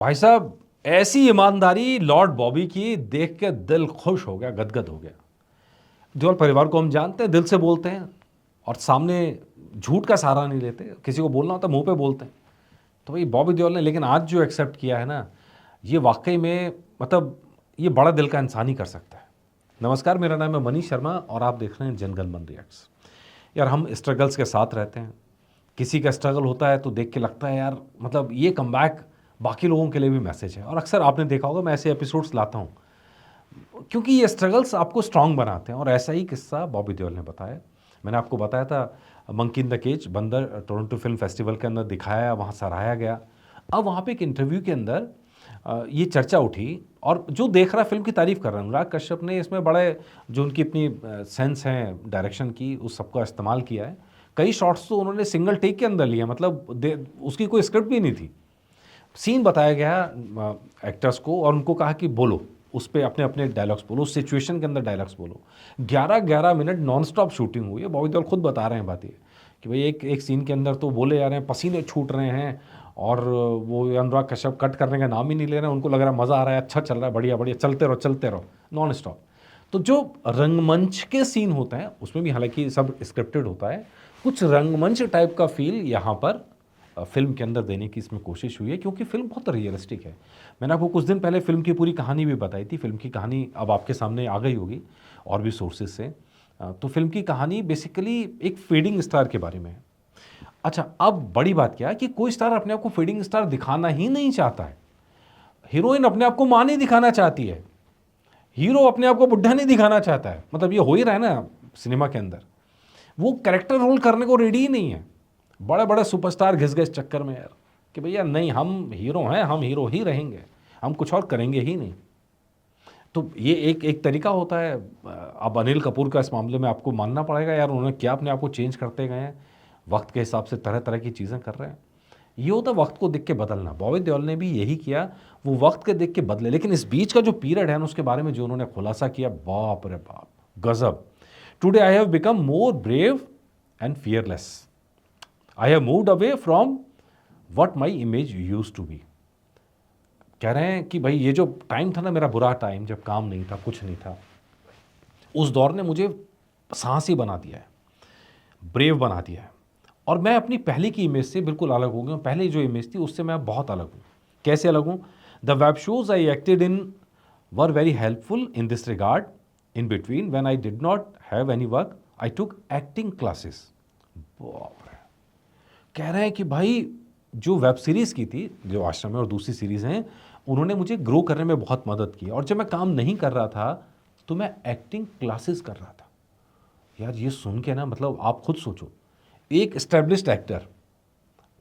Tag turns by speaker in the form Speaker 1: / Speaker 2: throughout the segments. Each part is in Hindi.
Speaker 1: भाई साहब, ऐसी ईमानदारी लॉर्ड बॉबी की देख के दिल खुश हो गया, गदगद हो गया। देओल परिवार को हम जानते हैं, दिल से बोलते हैं और सामने झूठ का सहारा नहीं लेते। किसी को बोलना होता है मुंह पे बोलते हैं। तो भाई बॉबी देओल ने लेकिन आज जो एक्सेप्ट किया है ना, ये वाकई में मतलब ये बड़ा दिल का इंसान ही कर सकता है। नमस्कार, मेरा नाम है मनीष शर्मा और आप देख रहे हैं जनगण मन रिएक्ट्स। यार, हम स्ट्रगल्स के साथ रहते हैं। किसी का स्ट्रगल होता है तो देख के लगता है यार, मतलब ये कमबैक बाकी लोगों के लिए भी मैसेज है। और अक्सर आपने देखा होगा, मैं ऐसे एपिसोड्स लाता हूँ क्योंकि ये स्ट्रगल्स आपको स्ट्रांग बनाते हैं। और ऐसा ही किस्सा बॉबी देओल ने बताया। मैंने आपको बताया था मंकी इन द केज बंदर टोरंटो फिल्म फेस्टिवल के अंदर दिखाया, वहाँ सराहाया गया। अब वहाँ पे एक इंटरव्यू के अंदर ये चर्चा उठी और जो देख रहा फिल्म की तारीफ कर रहा है। अनुराग कश्यप ने इसमें बड़े जो उनकी अपनी सेंस हैं डायरेक्शन की, उस सबका इस्तेमाल किया है। कई शॉट्स तो उन्होंने सिंगल टेक के अंदर लिया, मतलब उसकी कोई स्क्रिप्ट भी नहीं थी। सीन बताया गया एक्टर्स को और उनको कहा कि बोलो, उस पर अपने अपने डायलॉग्स बोलो, उस सिचुएशन के अंदर डायलॉग्स बोलो। 11-11 मिनट नॉन स्टॉप शूटिंग हुई है। बॉबी देओल खुद बता रहे हैं बात ये कि भाई एक एक सीन के अंदर तो बोले जा रहे हैं, पसीने छूट रहे हैं और वो अनुराग कश्यप कट करने का नाम ही नहीं ले रहे हैं। उनको लग रहा है मज़ा आ रहा है, अच्छा चल रहा है, बढ़िया बढ़िया, चलते रहो नॉन स्टॉप। तो जो रंगमंच के सीन होते हैं उसमें भी हालांकि सब स्क्रिप्टेड होता है, कुछ रंगमंच टाइप का फील यहाँ पर फिल्म के अंदर देने की इसमें कोशिश हुई है क्योंकि फिल्म बहुत रियलिस्टिक है। मैंने आपको कुछ दिन पहले फिल्म की पूरी कहानी भी बताई थी। फिल्म की कहानी अब आपके सामने आ गई होगी और भी सोर्सेज से। तो फिल्म की कहानी बेसिकली एक फीडिंग स्टार के बारे में है। अच्छा, अब बड़ी बात क्या है कि कोई स्टार अपने आप को फीडिंग स्टार दिखाना ही नहीं चाहता है। हीरोइन अपने आप को मां नहीं दिखाना चाहती है, हीरो अपने आप को बुढ़ा नहीं दिखाना चाहता है। मतलब ये हो ही रहा है ना सिनेमा के अंदर। वो कैरेक्टर रोल करने को रेडी ही नहीं है। बड़े बड़े सुपरस्टार घिस गए इस चक्कर में यार कि भैया नहीं, हम हीरो हैं, हम हीरो ही रहेंगे, हम कुछ और करेंगे ही नहीं। तो ये एक एक तरीका होता है। अब अनिल कपूर का इस मामले में आपको मानना पड़ेगा यार, उन्होंने क्या अपने आप को चेंज करते गए हैं, वक्त के हिसाब से तरह तरह की चीज़ें कर रहे हैं। ये होता है वक्त को देख के बदलना। बॉबी देओल ने भी यही किया, वो वक्त के देख के बदले। लेकिन इस बीच का जो पीरियड है ना, उसके बारे में जो उन्होंने खुलासा किया, बाप रे बाप, गजब। Today I have become more brave and fearless. I have moved away from what my image used to be. कह रहे हैं कि भाई ये जो टाइम था ना, मेरा बुरा टाइम, जब काम नहीं था, कुछ नहीं था, उस दौर ने मुझे साहसी बना दिया है, ब्रेव बना दिया है। और मैं अपनी पहले की इमेज से बिल्कुल अलग हो गया हूँ। पहले जो इमेज थी उससे मैं बहुत अलग हूँ। कैसे अलग हूँ? The web shows I acted in were very helpful in this regard. In between when I did not have any work I took acting classes. कह रहे हैं कि भाई जो वेब सीरीज़ की थी, जो आश्रम है और दूसरी सीरीज़ हैं, उन्होंने मुझे ग्रो करने में बहुत मदद की। और जब मैं काम नहीं कर रहा था तो मैं एक्टिंग क्लासेस कर रहा था। यार ये सुन के ना, मतलब आप खुद सोचो, एक एस्टेब्लिश्ड एक्टर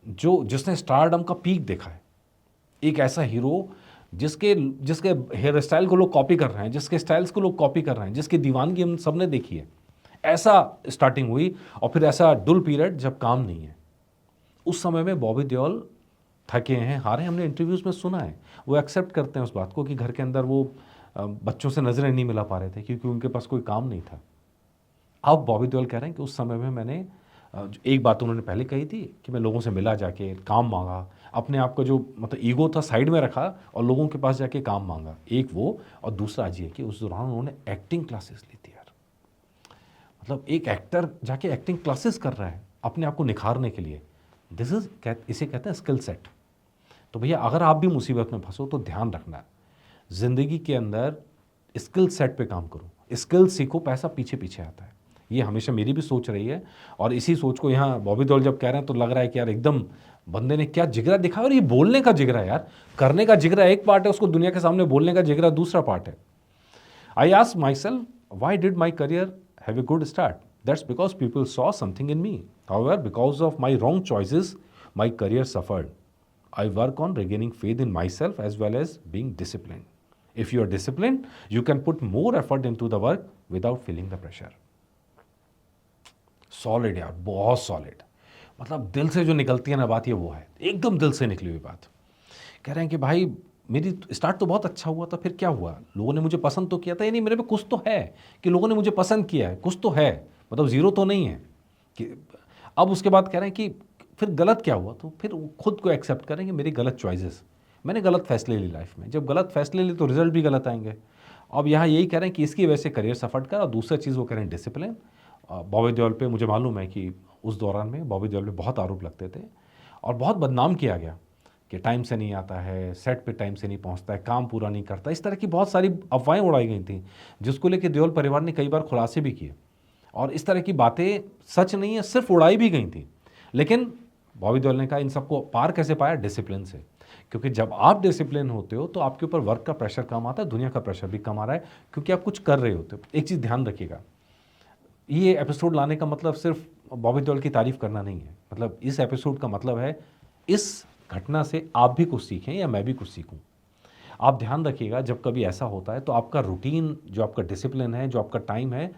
Speaker 1: जो जिसने स्टारडम का पीक देखा है, एक ऐसा हीरो जिसके जिसके हेयर स्टाइल को लोग कॉपी कर रहे हैं, जिसके स्टाइल्स को लोग कॉपी कर रहे हैं, जिसकी दीवानगी हम सब ने देखी है, ऐसा स्टार्टिंग हुई और फिर ऐसा डुल पीरियड जब काम नहीं है। उस समय में बॉबी देओल थके हैं, हारे। हमने इंटरव्यूज़ में सुना है, वो एक्सेप्ट करते हैं उस बात को कि घर के अंदर वो बच्चों से नज़रें नहीं मिला पा रहे थे क्योंकि उनके पास कोई काम नहीं था। अब बॉबी देओल कह रहे हैं कि उस समय में मैंने एक बात उन्होंने पहले कही थी कि मैं लोगों से मिला, जाके काम मांगा, अपने आप का जो मतलब ईगो था साइड में रखा और लोगों के पास जाके काम मांगा। एक वो, और दूसरा आज ये कि उस दौरान उन्होंने एक्टिंग क्लासेस ली थी। यार मतलब एक एक्टर जाके एक्टिंग क्लासेस कर रहा है अपने आप को निखारने के लिए। दिस इज, इसे कहते हैं स्किल सेट। तो भैया अगर आप भी मुसीबत में फंसो तो ध्यान रखना, ज़िंदगी के अंदर स्किल सेट पे काम करो, स्किल सीखो, पैसा पीछे पीछे आता है। ये हमेशा मेरी भी सोच रही है और इसी सोच को यहाँ बॉबी देओल जब कह रहे हैं तो लग रहा है कि यार एकदम बंदे ने क्या जिगरा दिखा। और ये बोलने का जिगरा, यार करने का जिगरा एक पार्ट है, उसको दुनिया के सामने बोलने का जिगरा दूसरा पार्ट है। I ask my self, why did my career have a good start? That's because people saw something in me. However, because of my wrong choices, my career suffered. I work on regaining faith in myself as well as being disciplined. If you are disciplined, you can put more effort into the work without feeling the pressure. Solid यार, बहुत सॉलिड। मतलब दिल से जो निकलती है ना बात, ये वो है, एकदम दिल से निकली हुई बात। कह रहे हैं कि भाई मेरी स्टार्ट तो बहुत अच्छा हुआ था, फिर क्या हुआ, लोगों ने मुझे पसंद तो किया था, यानी मेरे पे कुछ तो है कि लोगों ने मुझे पसंद किया है, कुछ तो है, मतलब ज़ीरो तो नहीं है कि। अब उसके बाद कह रहे हैं कि फिर गलत क्या हुआ, तो फिर वो खुद को एक्सेप्ट करें कि मेरी गलत चॉइसेस, मैंने गलत फैसले लिए लाइफ में, जब गलत फैसले लिए तो रिजल्ट भी गलत आएंगे। अब यहाँ यही कह रहे हैं कि इसकी वजह से करियर सफर कर, और दूसरा चीज़ वो कह रहे हैं डिसिप्लिन। बॉबी देओल पे मुझे मालूम है कि उस दौरान में बॉबी देओल पे बहुत आरोप लगते थे और बहुत बदनाम किया गया कि टाइम से नहीं आता है, सेट पे टाइम से नहीं पहुंचता है, काम पूरा नहीं करता, इस तरह की बहुत सारी अफवाहें उड़ाई गई थी, जिसको लेकर देओल परिवार ने कई बार खुलासे भी किए। और इस तरह की बातें सच नहीं है, सिर्फ उड़ाई भी गई थी। लेकिन बॉबी देओल ने कहा इन सबको पार कैसे पाया? डिसिप्लिन से। क्योंकि जब आप डिसिप्लिन होते हो तो आपके ऊपर वर्क का प्रेशर कम आता है, दुनिया का प्रेशर भी कम आ रहा है, क्योंकि आप कुछ कर रहे होते हो। एक चीज़ ध्यान रखिएगा, ये एपिसोड लाने का मतलब सिर्फ बॉबी देओल की तारीफ करना नहीं है। मतलब इस एपिसोड का मतलब है इस घटना से आप भी कुछ सीखें या मैं भी कुछ सीखूं। आप ध्यान रखिएगा, जब कभी ऐसा होता है तो आपका रूटीन, जो आपका डिसिप्लिन है, जो आपका टाइम है,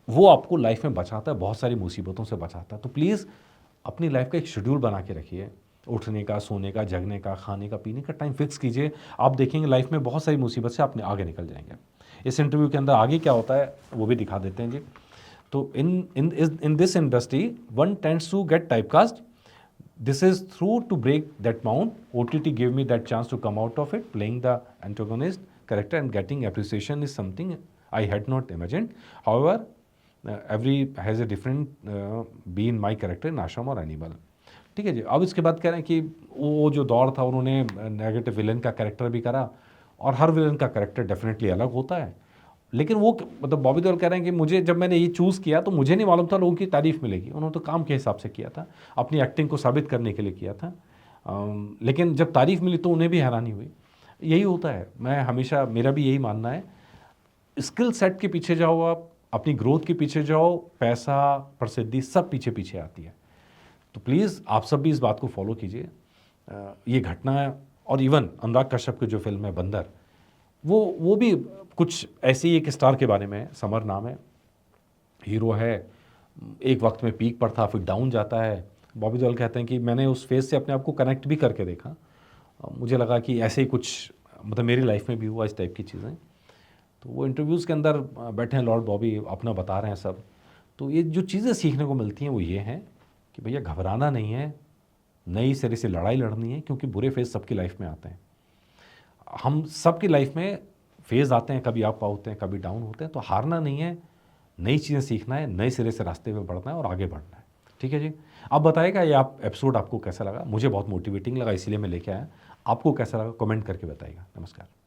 Speaker 1: वो आपको लाइफ में बचाता है, बहुत सारी मुसीबतों से बचाता है। तो प्लीज़ अपनी लाइफ का एक शेड्यूल बना के रखिए, उठने का, सोने का, जगने का, खाने का, पीने का टाइम फिक्स कीजिए। आप देखेंगे लाइफ में बहुत सारी मुसीबत से अपने आगे निकल जाएंगे। इस इंटरव्यू के अंदर आगे क्या होता है वो भी दिखा देते हैं जी। तो in this industry one tends to get typecast, this is through to break that mound. OTT gave me that chance to come out of it, playing the antagonist character and getting appreciation is something I had not imagined. However, every has a different be in my character in Ashram और एनिमल। ठीक है जी। अब इसके बाद कह रहे हैं कि वो जो दौर था उन्होंने नेगेटिव विलन का कैरेक्टर भी करा, और हर विलन का कैरेक्टर डेफिनेटली अलग होता है। लेकिन वो मतलब बॉबी देओल कह रहे हैं कि मुझे, जब मैंने ये चूज़ किया तो मुझे नहीं मालूम था लोगों की तारीफ़ मिलेगी। उन्होंने तो काम के हिसाब से किया था, अपनी एक्टिंग को साबित करने के लिए किया था। लेकिन जब तारीफ़ मिली तो उन्हें भी हैरानी हुई। यही होता है, मैं हमेशा, मेरा भी यही मानना है, स्किल सेट के पीछे जाओ, आप अपनी ग्रोथ के पीछे जाओ, पैसा, प्रसिद्धि सब पीछे पीछे आती है। तो प्लीज़ आप सब भी इस बात को फॉलो कीजिए। ये घटना, और इवन अनुराग कश्यप की जो फिल्म है बंदर, वो भी कुछ ऐसे ही एक स्टार के बारे में है। समर नाम है, हीरो है, एक वक्त में पीक पर था, फिर डाउन जाता है। बॉबी देओल कहते हैं कि मैंने उस फेज से अपने आप को कनेक्ट भी करके देखा, मुझे लगा कि ऐसे ही कुछ मतलब मेरी लाइफ में भी हुआ इस टाइप की चीज़ें। तो वो इंटरव्यूज़ के अंदर बैठे हैं लॉर्ड बॉबी, अपना बता रहे हैं सब। तो ये जो चीज़ें सीखने को मिलती हैं वो ये हैं कि भैया घबराना नहीं है, नई सिरे से लड़ाई लड़नी है, क्योंकि बुरे फेज सबकी लाइफ में आते हैं। हम सबकी लाइफ में फेज़ आते हैं, कभी अप होते हैं, कभी डाउन होते हैं। तो हारना नहीं है, नई चीज़ें सीखना है, नए सिरे से रास्ते पे बढ़ना है और आगे बढ़ना है। ठीक है जी। अब बताइएगा ये आप एपिसोड आपको कैसा लगा? मुझे बहुत मोटिवेटिंग लगा, इसीलिए मैं लेके आया। आपको कैसा लगा कमेंट करके बताइएगा। नमस्कार।